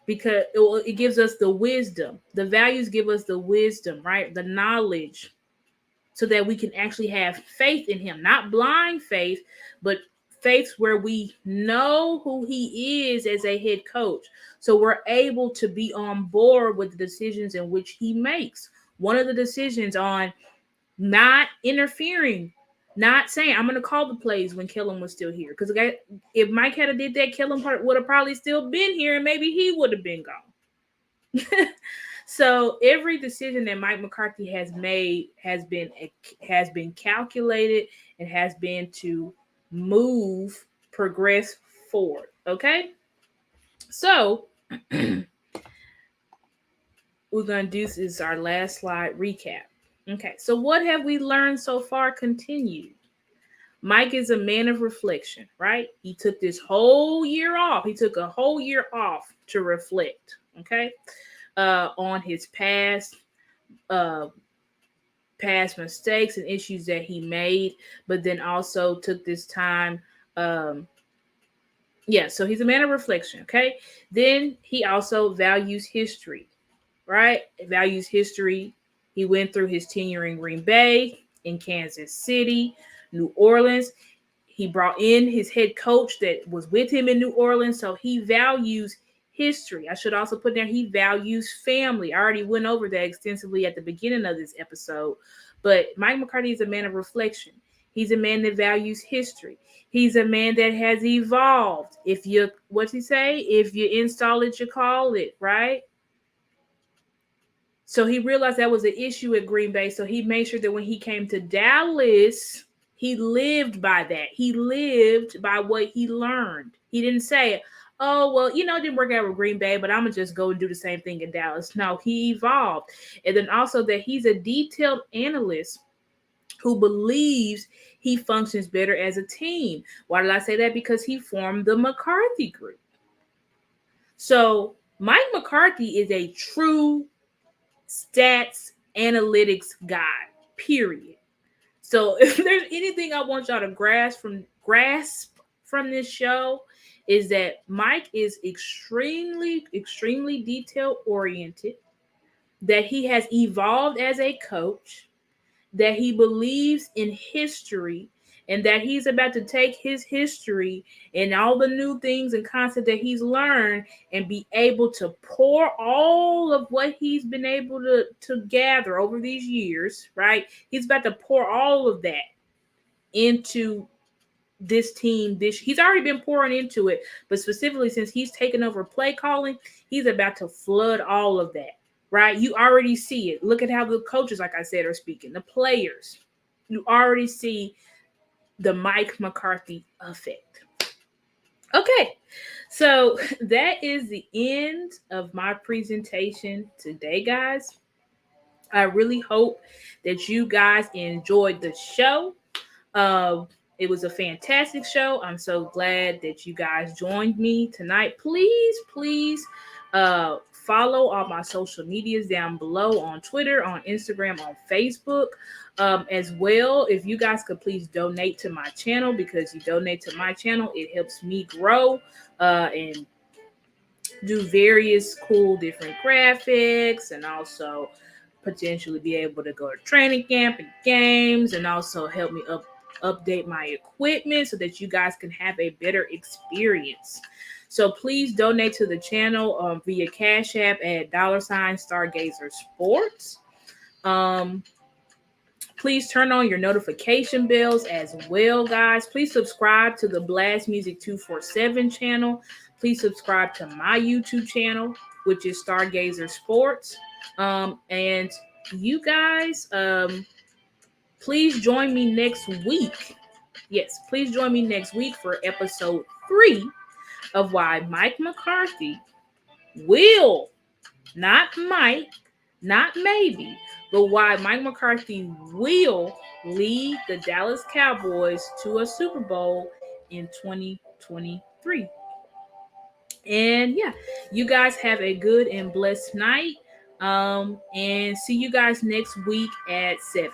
because it gives us the wisdom. The values give us the wisdom, right? The knowledge, so that we can actually have faith in him, not blind faith, but faith where we know who he is as a head coach. So we're able to be on board with the decisions in which he makes. One of the decisions on not interfering, not saying, I'm going to call the plays when Kellen was still here. Because if Mike had did that, Kellen would have probably still been here and maybe he would have been gone. So every decision that Mike McCarthy has made has been calculated and has been to progress forward. Okay. So we're going to do this is our last slide recap. Okay. So what have we learned so far? Continued. Mike is a man of reflection, right? He took this whole year off. He took a whole year off to reflect. Okay. On his past mistakes and issues that he made, but then also took this time. So he's a man of reflection. Okay. Then he also values history, right? Values history. He went through his tenure in Green Bay, in Kansas City, New Orleans. He brought in his head coach that was with him in New Orleans. So he values history. I should also put there, he values family. I already went over that extensively at the beginning of this episode, but Mike McCarthy is a man of reflection. He's a man that values history. He's a man that has evolved. If you install it, you call it, right? So he realized that was an issue at Green Bay. So he made sure that when he came to Dallas, he lived by that. He lived by what he learned. He didn't say, oh, well, it didn't work out with Green Bay, but I'm going to just go and do the same thing in Dallas. No, he evolved. And then also that he's a detailed analyst who believes he functions better as a team. Why did I say that? Because he formed the McCarthy group. So Mike McCarthy is a true stats analytics guy, period. So if there's anything I want y'all to grasp from this show, is that Mike is extremely detail oriented, that he has evolved as a coach, that he believes in history, and that he's about to take his history and all the new things and concepts that he's learned and be able to pour all of what he's been able to gather over these years, right? He's about to pour all of that into this team. He's already been pouring into it, but specifically since he's taken over play calling, he's about to flood all of that, right? You already see it. Look at how the coaches, like I said, are speaking. The players, you already see the Mike McCarthy effect. Okay, so that is the end of my presentation today, guys. I really hope that you guys enjoyed the show. It was a fantastic show. I'm so glad that you guys joined me tonight. Please follow all my social medias down below on Twitter, on Instagram, on Facebook. As well, if you guys could please donate to my channel, because you donate to my channel, it helps me grow and do various cool different graphics, and also potentially be able to go to training camp and games, and also help me update my equipment so that you guys can have a better experience. So please donate to the channel via Cash App at $Stargazer Sports. Please turn on your notification bells as well, guys. Please subscribe to the Blast Music 247 channel. Please subscribe to my YouTube channel, which is Stargazer Sports. And you guys, please join me next week. Yes, please join me next week for episode 3 of why Mike McCarthy will, not might, not maybe, but why Mike McCarthy will lead the Dallas Cowboys to a Super Bowl in 2023. And yeah, you guys have a good and blessed night. And see you guys next week at 7.